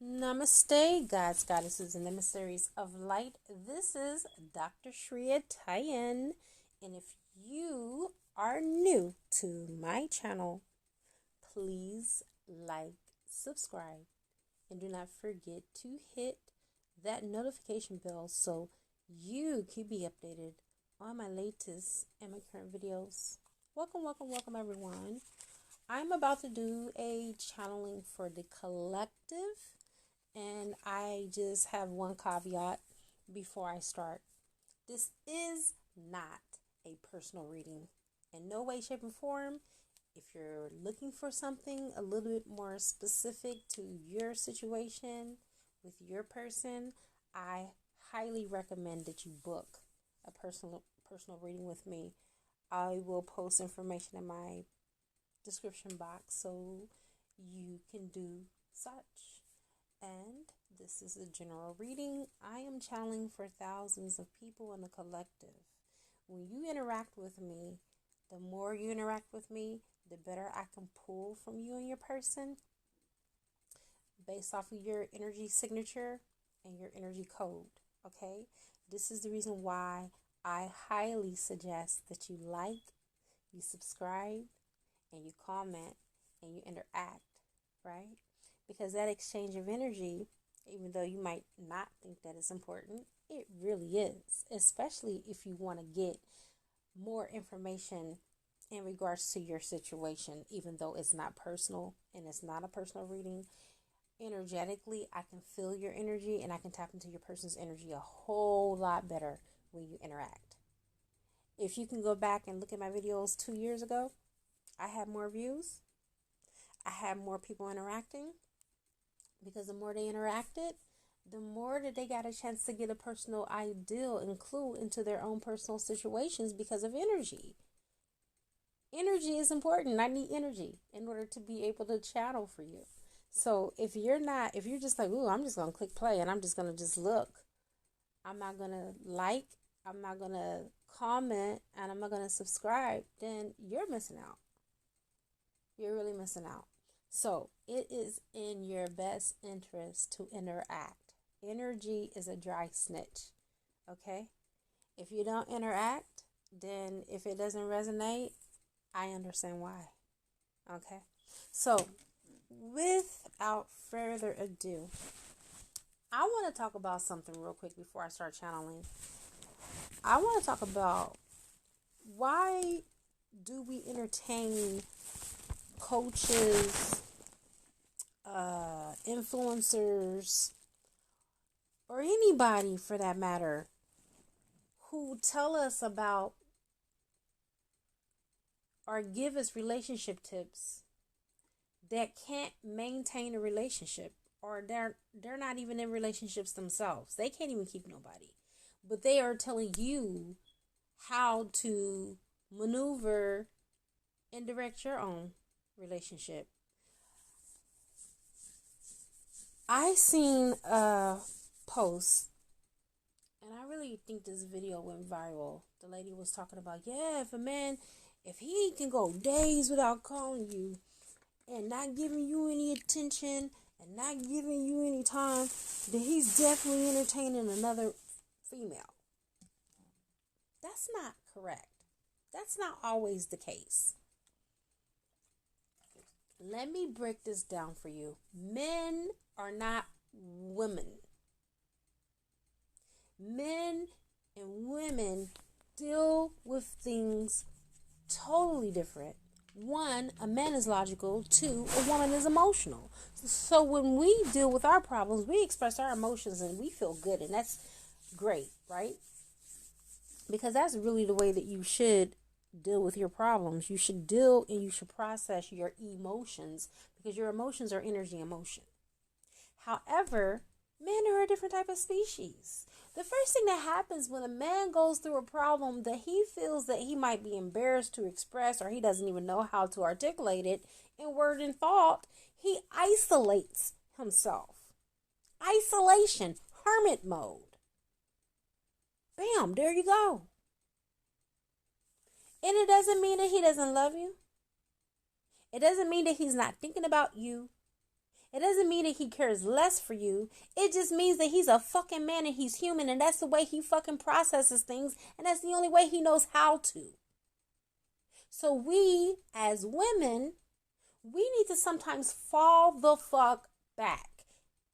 Namaste, gods, goddesses, and emissaries of light. This is Dr. Shreya Tayan, and if you are new to my channel, please like, subscribe, and do not forget to hit that notification bell so you can be updated on my latest and my current videos. Welcome, welcome, welcome, everyone. I'm about to do a channeling for the collective. And I just have one caveat before I start. This is not a personal reading. In no way, shape, or form. If you're looking for something a little bit more specific to your situation with your person, I highly recommend that you book a personal reading with me. I will post information in my description box so you can do such. And this is a general reading. I am channeling for thousands of people in the collective. When you interact with me, the more you interact with me, the better I can pull from you and your person based off of your energy signature and your energy code. Okay? This is the reason why I highly suggest that you like, you subscribe, and you comment, and you interact, right? Because that exchange of energy, even though you might not think that it's important, it really is, especially if you want to get more information in regards to your situation, even though it's not personal and it's not a personal reading. Energetically, I can feel your energy and I can tap into your person's energy a whole lot better when you interact. If you can go back and look at my videos 2 years ago, I had more views. I had more people interacting. Because the more they interacted, the more that they got a chance to get a personal ideal and clue into their own personal situations because of energy. Energy is important. I need energy in order to be able to channel for you. So if you're just like, ooh, I'm just going to click play and I'm just going to just look. I'm not going to like, I'm not going to comment, and I'm not going to subscribe, then you're missing out. You're really missing out. So it is in your best interest to interact. Energy is a dry snitch. Okay? If you don't interact, then if it doesn't resonate, I understand why. Okay? So without further ado, I want to talk about something real quick before I start channeling. I want to talk about why do we entertain coaches, influencers, or anybody for that matter who tell us about or give us relationship tips that can't maintain a relationship, or they're not even in relationships themselves. They can't even keep nobody. But they are telling you how to maneuver and direct your own relationship. I seen a post, and I really think this video went viral. The lady was talking about, yeah, if he can go days without calling you and not giving you any attention and not giving you any time, then he's definitely entertaining another female. That's not correct. That's not always the case. Let me break this down for you. Men are not women. Men and women deal with things totally different. One, a man is logical. Two, a woman is emotional. So when we deal with our problems, we express our emotions and we feel good, and that's great, right? Because that's really the way that you should deal with your problems. You should deal and you should process your emotions, because your emotions are energy emotion. However, men are a different type of species. The first thing that happens when a man goes through a problem that he feels that he might be embarrassed to express, or he doesn't even know how to articulate it in word and thought, he isolates himself. Isolation, hermit mode. Bam, there you go. And it doesn't mean that he doesn't love you. It doesn't mean that he's not thinking about you. It doesn't mean that he cares less for you. It just means that he's a fucking man and he's human, and that's the way he fucking processes things, and that's the only way he knows how to. So we, as women, we need to sometimes fall the fuck back.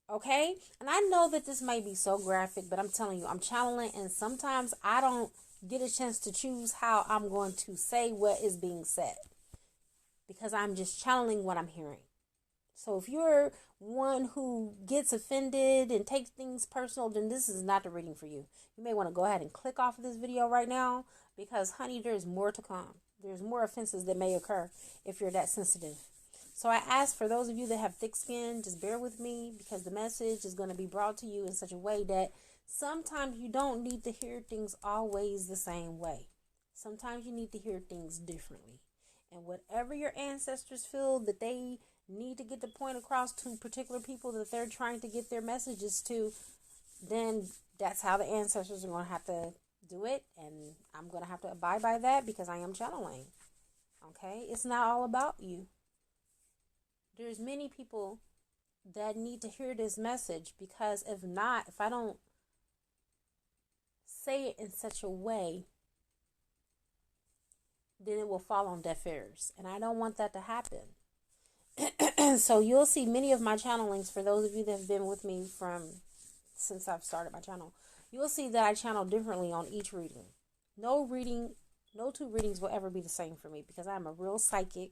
Okay? And I know that this might be so graphic, but I'm telling you, I'm channeling, and sometimes I don't get a chance to choose how I'm going to say what is being said, because I'm just channeling what I'm hearing. So if you're one who gets offended and takes things personal, then this is not the reading for you. You may want to go ahead and click off of this video right now, because honey, there's more to come. There's more offenses that may occur if you're that sensitive. So I ask for those of you that have thick skin, just bear with me, because the message is going to be brought to you in such a way that sometimes you don't need to hear things always the same way. Sometimes you need to hear things differently. And whatever your ancestors feel that they need to get the point across to particular people that they're trying to get their messages to, then that's how the ancestors are going to have to do it. And I'm going to have to abide by that, because I am channeling. Okay? It's not all about you. There's many people that need to hear this message, because if I don't say it in such a way, then it will fall on deaf ears. And I don't want that to happen. So you'll see many of my channelings, for those of you that have been with me since I've started my channel, you'll see that I channel differently on each reading. No two readings will ever be the same for me, because I'm a real psychic.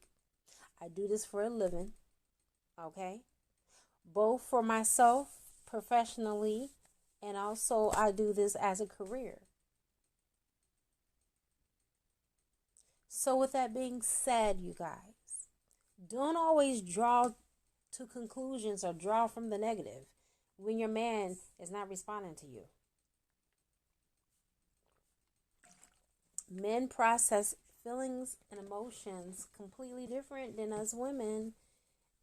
I do this for a living. Okay? Both for myself, professionally, and also I do this as a career. So with that being said, you guys, don't always draw to conclusions or draw from the negative when your man is not responding to you. Men process feelings and emotions completely different than us women,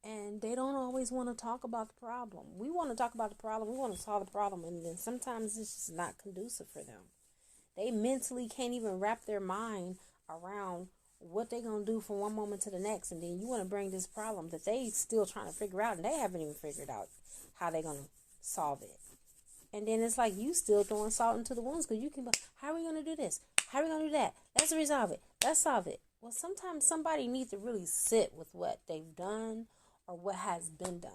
and they don't always want to talk about the problem. We want to talk about the problem. We want to solve the problem. And then sometimes it's just not conducive for them. They mentally can't even wrap their mind around what they're going to do from one moment to the next. And then you want to bring this problem that they still trying to figure out, and they haven't even figured out how they're going to solve it. And then it's like you still throwing salt into the wounds, because you can, how are we going to do this? How are we going to do that? Let's resolve it. Let's solve it. Well, sometimes somebody needs to really sit with what they've done or what has been done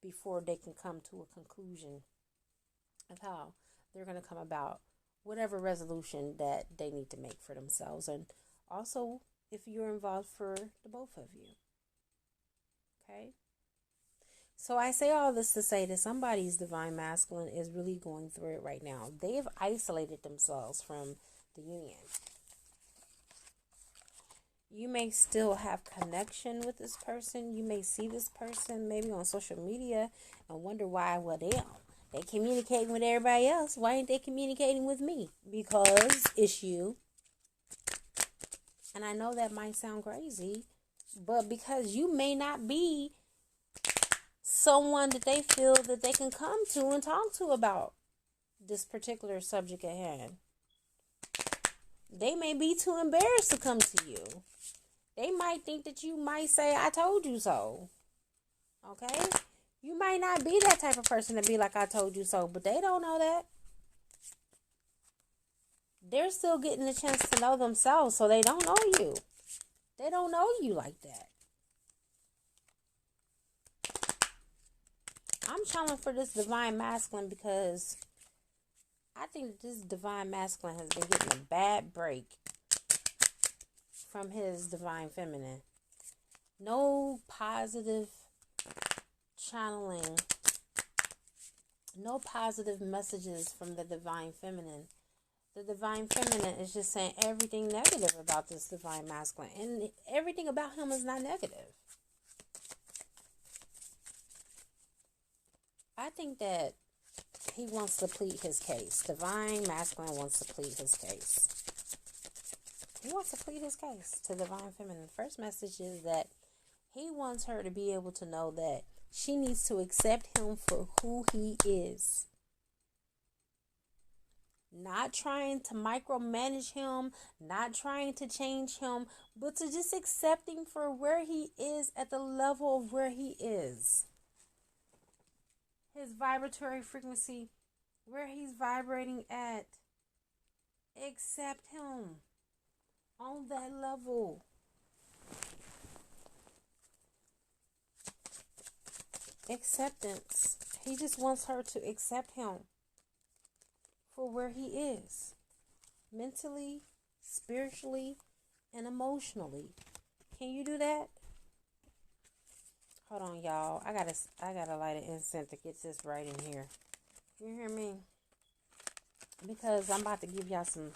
before they can come to a conclusion of how they're going to come about whatever resolution that they need to make for themselves. And also, if you're involved, for the both of you. Okay? So I say all this to say that somebody's divine masculine is really going through it right now. They have isolated themselves from the union. You may still have connection with this person. You may see this person maybe on social media and wonder why. Well, they communicating with everybody else. Why ain't they communicating with me? Because it's you. And I know that might sound crazy, but because you may not be someone that they feel that they can come to and talk to about this particular subject at hand. They may be too embarrassed to come to you. They might think that you might say, I told you so. Okay? You might not be that type of person to be like, I told you so, but they don't know that. They're still getting a chance to know themselves, so they don't know you. They don't know you like that. I'm channeling for this divine masculine, because I think this divine masculine has been getting a bad break from his divine feminine. No positive channeling, no positive messages from the divine feminine. The divine feminine is just saying everything negative about this divine masculine, and everything about him is not negative. I think that he wants to plead his case. Divine masculine wants to plead his case. He wants to plead his case to divine feminine. The first message is that he wants her to be able to know that she needs to accept him for who he is. Not trying to micromanage him, not trying to change him, but to just accept him for where he is at the level of where he is. his vibratory frequency, where he's vibrating at. Accept him on that level. Acceptance. He just wants her to accept him for where he is, mentally, spiritually, and emotionally. Can you do that? Hold on, y'all. I gotta light an incense to get this right in here. You hear me? Because I'm about to give y'all some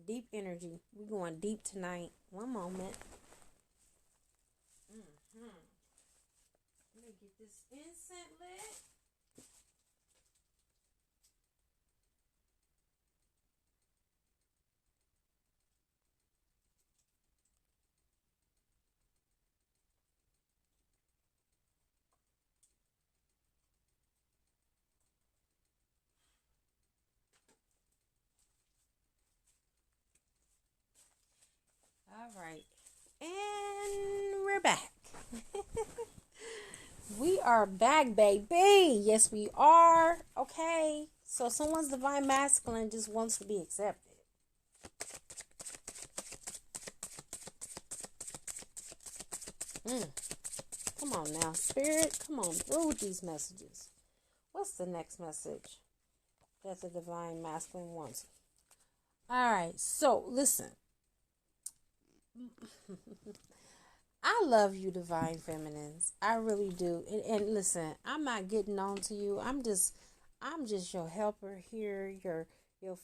deep energy. We're going deep tonight. One moment. Let me get this incense lit. All right. And we're back. We are back, baby. Yes, we are. Okay. So someone's divine masculine just wants to be accepted. Come on now, Spirit. Come on through with these messages. What's the next message that the divine masculine wants? All right. So listen. I love you, divine feminines. I really do. And listen, I'm not getting on to you. I'm just your helper here, your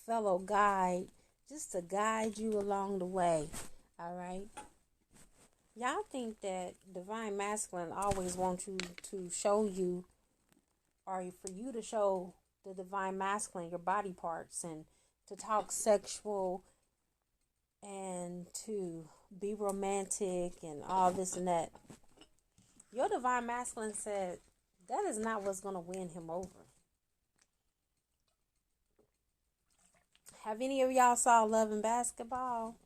fellow guide, just to guide you along the way. All right. Y'all think that divine masculine always wants you to show you, or for you to show the divine masculine your body parts, and to talk sexual, and to be romantic and all this and that. Your divine masculine said that is not what's going to win him over. Have any of y'all saw Love and Basketball?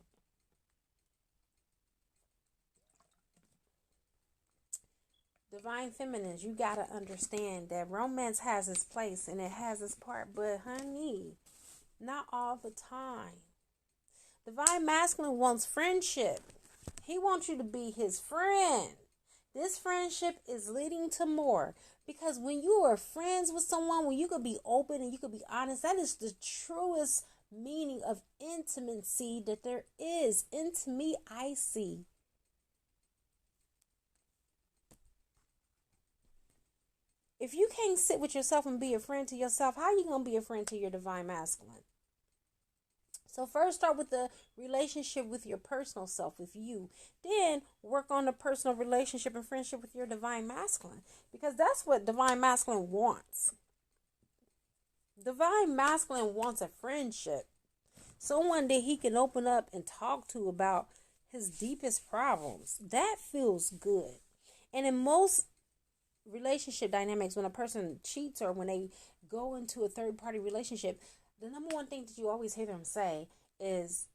Divine feminines, you got to understand that romance has its place and it has its part, but honey, not all the time. Divine masculine wants friendship. He wants you to be his friend. This friendship is leading to more. Because when you are friends with someone, when you could be open and you could be honest, that is the truest meaning of intimacy that there is. Into me, I see. If you can't sit with yourself and be a friend to yourself, how are you going to be a friend to your divine masculine? So first start with the relationship with your personal self, with you. Then work on the personal relationship and friendship with your divine masculine. Because that's what divine masculine wants. Divine masculine wants a friendship. Someone that he can open up and talk to about his deepest problems. That feels good. And in most relationship dynamics, when a person cheats or when they go into a third party relationship, the number one thing that you always hear them say is,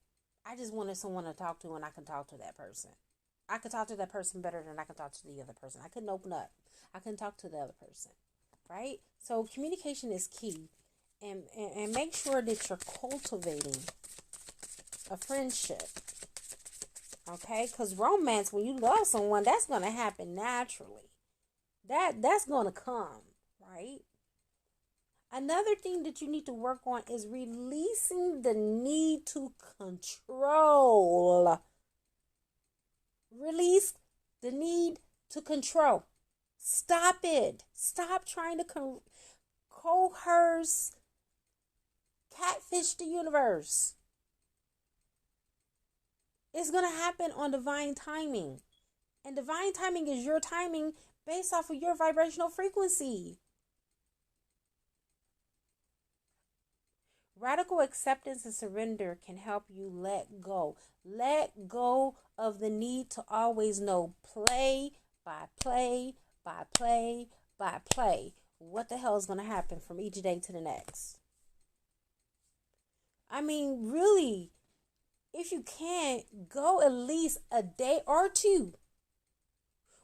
I just wanted someone to talk to and I can talk to that person. I could talk to that person better than I can talk to the other person. I couldn't open up. I couldn't talk to the other person. Right? So communication is key. And make sure that you're cultivating a friendship. Okay? Because romance, when you love someone, that's going to happen naturally. That's going to come. Right? Another thing that you need to work on is releasing the need to control. Release the need to control. Stop it. Stop trying to coerce, catfish the universe. It's going to happen on divine timing. And divine timing is your timing based off of your vibrational frequency. Radical acceptance and surrender can help you let go. Let go of the need to always know play by play by play by play what the hell is going to happen from each day to the next. I mean, really, if you can't, go at least a day or two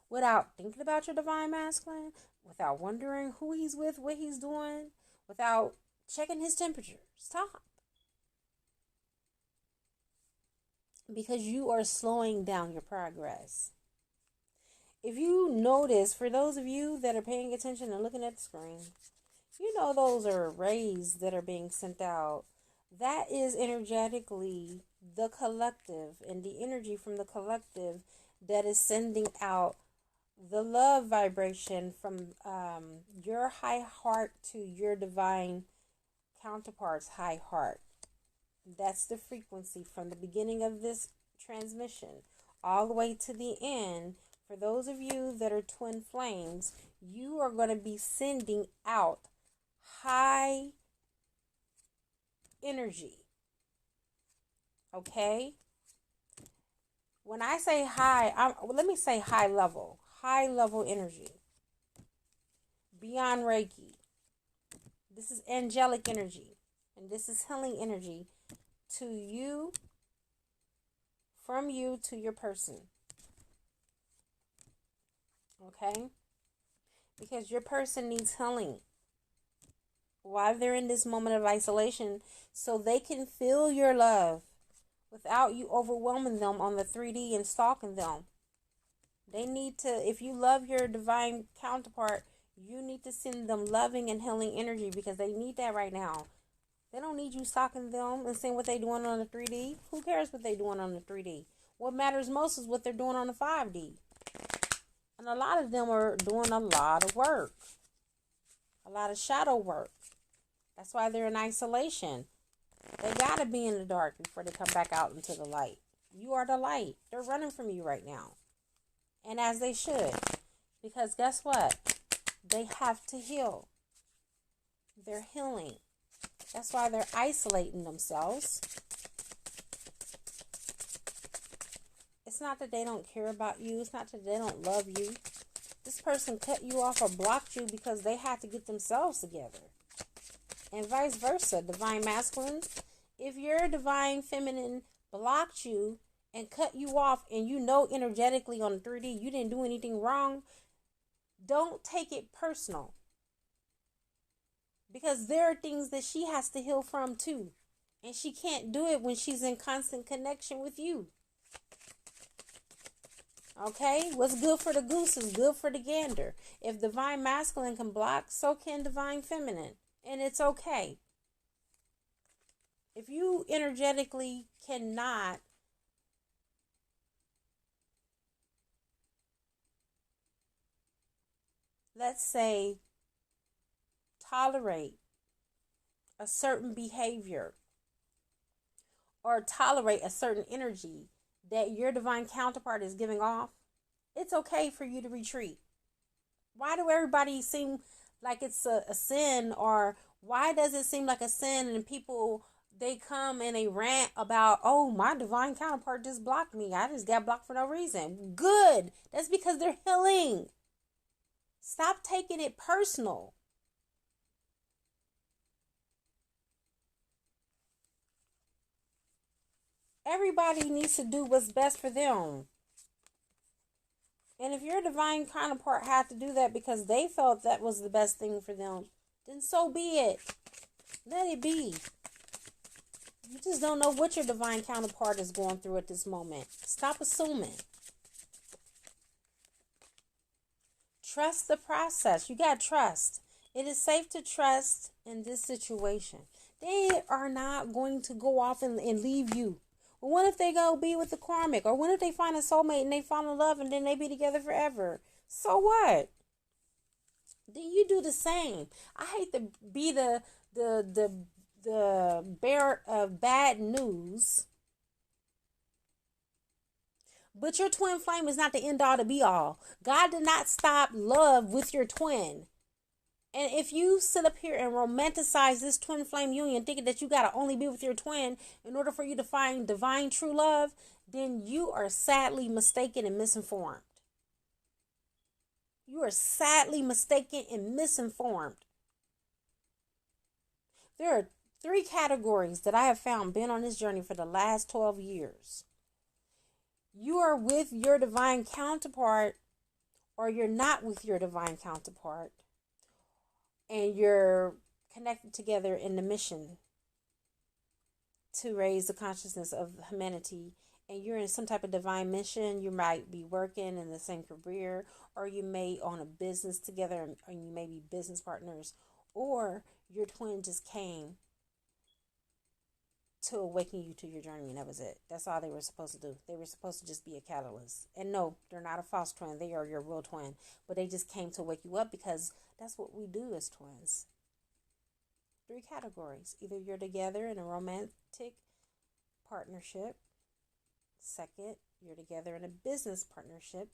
without thinking about your divine masculine, without wondering who he's with, what he's doing, without checking his temperature. Stop. Because you are slowing down your progress. If you notice, for those of you that are paying attention and looking at the screen, you know those are rays that are being sent out. That is energetically the collective and the energy from the collective that is sending out the love vibration from your high heart to your divine counterpart's high heart. That's the frequency from the beginning of this transmission all the way to the end. For those of you that are twin flames, you are going to be sending out high energy. Okay? When I say high, let me say high level energy. Beyond Reiki. This is angelic energy. And this is healing energy to you, from you to your person. Okay? Because your person needs healing while they're in this moment of isolation, so they can feel your love without you overwhelming them on the 3D and stalking them. They need to, if you love your divine counterpart, you need to send them loving and healing energy, because they need that right now. They don't need you stalking them and seeing what they're doing on the 3D. Who cares what they're doing on the 3D? What matters most is what they're doing on the 5D. And a lot of them are doing a lot of work. A lot of shadow work. That's why they're in isolation. They got to be in the dark before they come back out into the light. You are the light. They're running from you right now. And as they should. Because guess what? They have to heal. They're healing. That's why they're isolating themselves. It's not that they don't care about you. It's not that they don't love you. This person cut you off or blocked you because they had to get themselves together. And vice versa, divine masculines. If your divine feminine blocked you and cut you off, and you know energetically on 3D you didn't do anything wrong, don't take it personal. Because there are things that she has to heal from too. And she can't do it when she's in constant connection with you. Okay? What's good for the goose is good for the gander. If divine masculine can block, so can divine feminine. And it's okay. If you energetically cannot let's say tolerate a certain behavior or tolerate a certain energy that your divine counterpart is giving off, it's okay for you to retreat. Why do everybody seem like it's a sin, or why does it seem like a sin and people, they come and they rant about, oh, my divine counterpart just blocked me. I just got blocked for no reason. Good. That's because they're healing. Stop taking it personal. Everybody needs to do what's best for them. And if your divine counterpart had to do that because they felt that was the best thing for them, then so be it. Let it be. You just don't know what your divine counterpart is going through at this moment. Stop assuming. Trust the process. You got to trust. It is safe to trust in this situation. They are not going to go off and leave you. Well, what if they go be with the karmic? Or what if they find a soulmate and they fall in love and then they be together forever? So what? Then you do the same. I hate to be the bearer of bad news. But your twin flame is not the end all to be all. God did not stop love with your twin. And if you sit up here and romanticize this twin flame union, thinking that you got to only be with your twin in order for you to find divine true love, then you are sadly mistaken and misinformed. You are sadly mistaken and misinformed. There are 3 categories that I have found been on this journey for the last 12 years. You are with your divine counterpart or you're not with your divine counterpart, and you're connected together in the mission to raise the consciousness of humanity, and you're in some type of divine mission. You might be working in the same career, or you may own a business together, and you may be business partners, or your twin just came to awaken you to your journey, and that was it. That's all they were supposed to do. They were supposed to just be a catalyst. And no, they're not a false twin. They are your real twin. But they just came to wake you up, because that's what we do as twins. 3 categories. Either you're together in a romantic partnership. 2nd, you're together in a business partnership.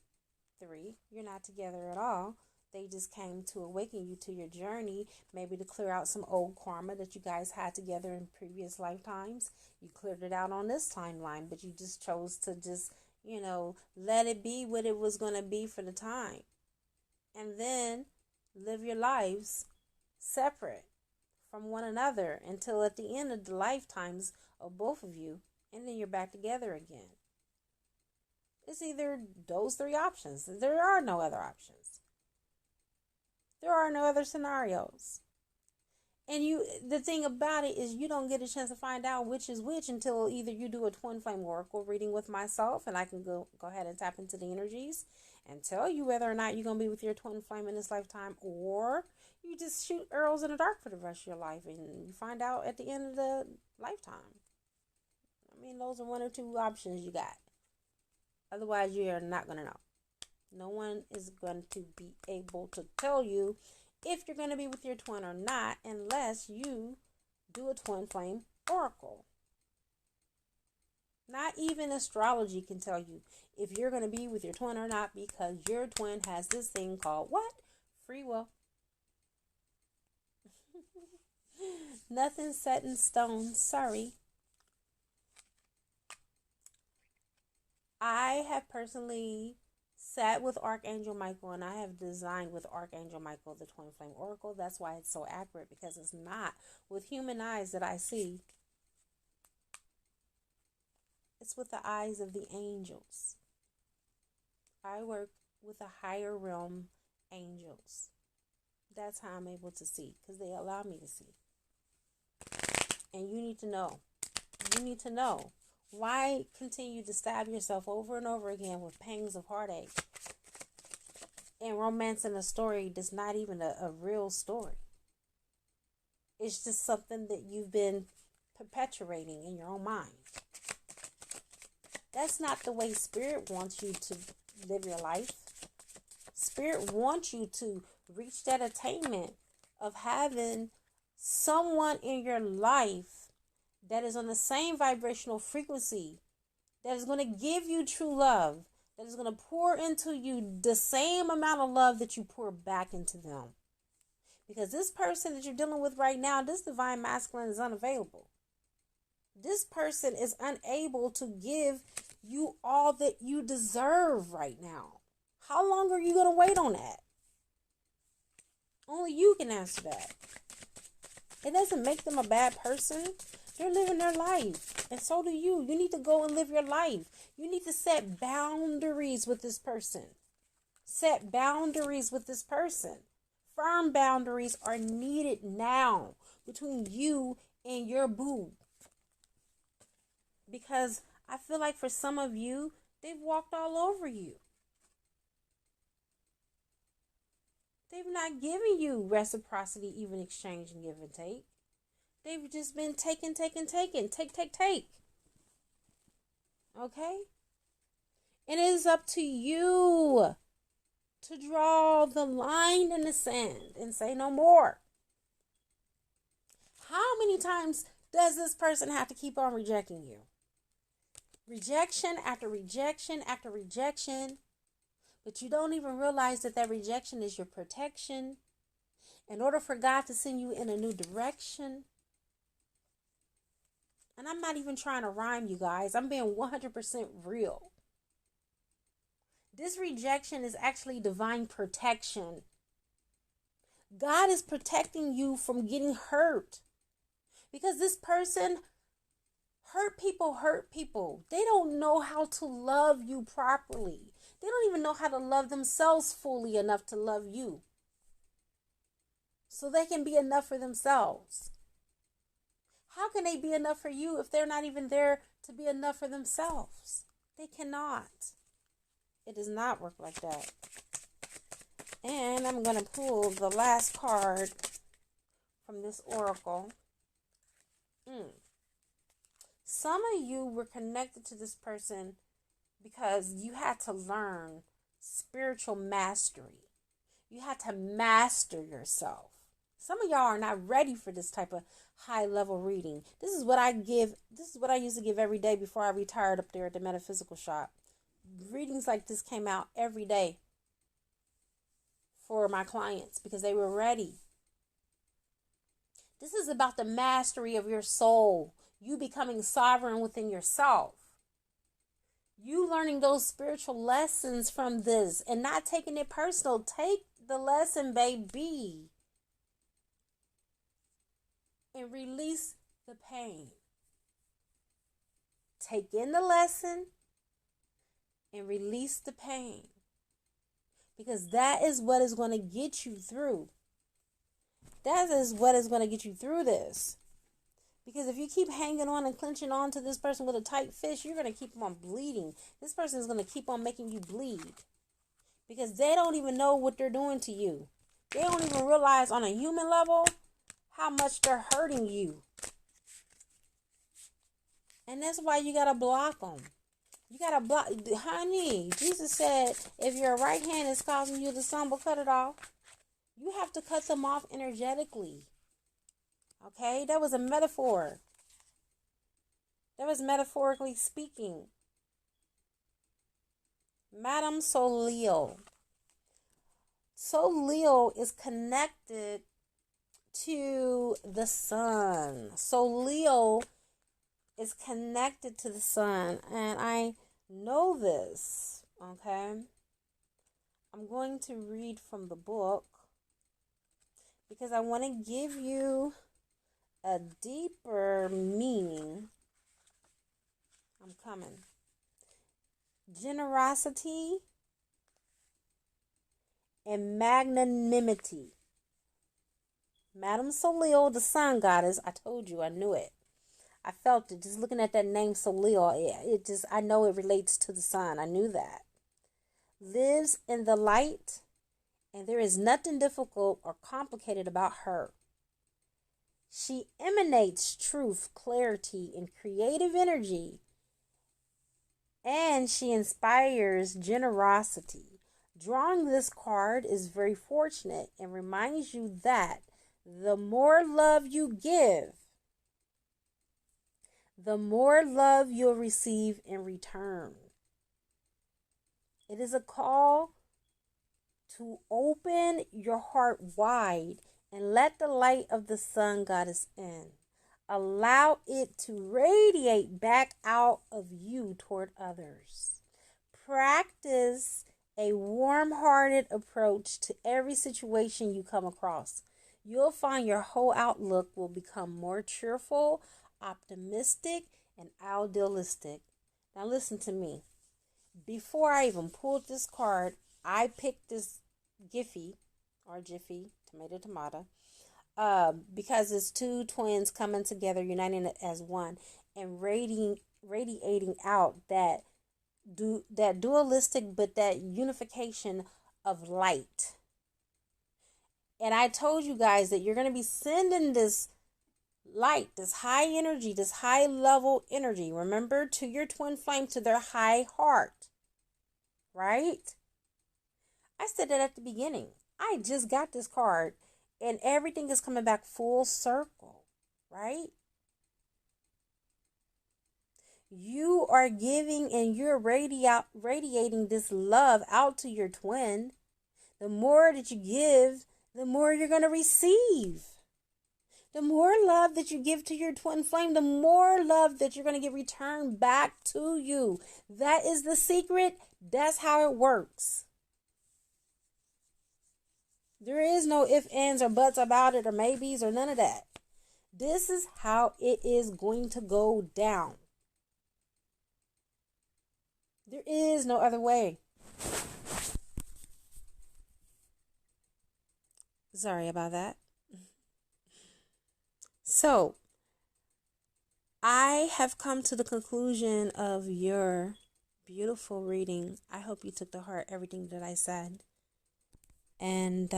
3, you're not together at all. They just came to awaken you to your journey, maybe to clear out some old karma that you guys had together in previous lifetimes. You cleared it out on this timeline, but you just chose to just, let it be what it was going to be for the time. And then live your lives separate from one another until at the end of the lifetimes of both of you, and then you're back together again. It's either those 3 options. There are no other options. There are no other scenarios. And the thing about it is, you don't get a chance to find out which is which until either you do a twin flame oracle reading with myself, and I can go ahead and tap into the energies and tell you whether or not you're going to be with your twin flame in this lifetime, or you just shoot arrows in the dark for the rest of your life, and you find out at the end of the lifetime. I mean, those are 1 or 2 options you got. Otherwise, you are not going to know. No one is going to be able to tell you if you're going to be with your twin or not, unless you do a twin flame oracle. Not even astrology can tell you if you're going to be with your twin or not, because your twin has this thing called what? Free will. Nothing set in stone. Sorry. I have personally sat with Archangel Michael, and I have designed with Archangel Michael the Twin Flame Oracle. That's why it's so accurate, because it's not with human eyes that I see. It's with the eyes of the angels. I work with the higher realm angels. That's how I'm able to see, because they allow me to see. And you need to know. You need to know. Why continue to stab yourself over and over again with pangs of heartache and romancing a story that's not even a real story? It's just something that you've been perpetuating in your own mind. That's not the way Spirit wants you to live your life. Spirit wants you to reach that attainment of having someone in your life that is on the same vibrational frequency, that is going to give you true love, that is going to pour into you the same amount of love that you pour back into them. Because this person that you're dealing with right now, this divine masculine, is unavailable. This person is unable to give you all that you deserve right now. How long are you going to wait on that? Only you can answer that. It doesn't make them a bad person. They're living their life. And so do you. You need to go and live your life. You need to set boundaries with this person. Set boundaries with this person. Firm boundaries are needed now between you and your boo. Because I feel like for some of you, they've walked all over you. They've not given you reciprocity, even exchange and give and take. They've just been taking. Take. Okay? And it is up to you to draw the line in the sand and say no more. How many times does this person have to keep on rejecting you? Rejection after rejection after rejection. But you don't even realize that that rejection is your protection in order for God to send you in a new direction. And I'm not even trying to rhyme, you guys. I'm being 100% real. This rejection is actually divine protection. God is protecting you from getting hurt. Because this person Hurt people hurt people. They don't know how to love you properly. They don't even know how to love themselves fully enough to love you, so they can be enough for themselves. How can they be enough for you if they're not even there to be enough for themselves? They cannot. It does not work like that. And I'm going to pull the last card from this oracle. Some of you were connected to this person because you had to learn spiritual mastery. You had to master yourself. Some of y'all are not ready for this type of high level reading. This is what I give. This is what I used to give every day before I retired up there at the metaphysical shop. Readings like this came out every day for my clients because they were ready. This is about the mastery of your soul. You becoming sovereign within yourself. You learning those spiritual lessons from this and not taking it personal. Take the lesson, baby. And release the pain. Take in the lesson and release the pain. Because that is what is going to get you through. That is what is going to get you through this. Because if you keep hanging on and clenching on to this person with a tight fist, you're going to keep them on bleeding. This person is going to keep on making you bleed. Because they don't even know what they're doing to you. They don't even realize on a human level how much they're hurting you. And that's why you got to block them. You got to block. Honey, Jesus said, if your right hand is causing you to stumble, cut it off. You have to cut them off energetically. Okay, that was a metaphor. That was metaphorically speaking. Madame Soleo. Soleo is connected to the sun. Soleo is connected to the sun. And I know this. Okay. I'm going to read from the book because I want to give you a deeper meaning. I'm coming. Generosity and magnanimity. Madame Soleo, the sun goddess. I told you, I knew it. I felt it just looking at that name Soleo. I know it relates to the sun. I knew that. Lives in the light, and there is nothing difficult or complicated about her. She emanates truth, clarity, and creative energy, and she inspires generosity. Drawing this card is very fortunate and reminds you that the more love you give, the more love you'll receive in return. It is a call to open your heart wide and let the light of the sun goddess in. Allow it to radiate back out of you toward others. Practice a warm-hearted approach to every situation you come across. You'll find your whole outlook will become more cheerful, optimistic, and idealistic. Now listen to me. Before I even pulled this card, I picked this Jiffy, tomato, because it's two twins coming together, uniting as one, and radiating out that dualistic, but that unification of light. And I told you guys that you're going to be sending this light, this high energy, this high level energy, remember, to your twin flame, to their high heart. Right? I said that at the beginning. I just got this card and everything is coming back full circle, right? You are giving and you're radiating this love out to your twin. The more that you give, the more you're going to receive. The more love that you give to your twin flame, the more love that you're going to get returned back to you. That is the secret. That's how it works. There is no ifs, ands, or buts about it, or maybes, or none of that. This is how it is going to go down. There is no other way. Sorry about that. So, I have come to the conclusion of your beautiful reading. I hope you took to heart everything that I said. And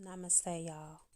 namaste, y'all.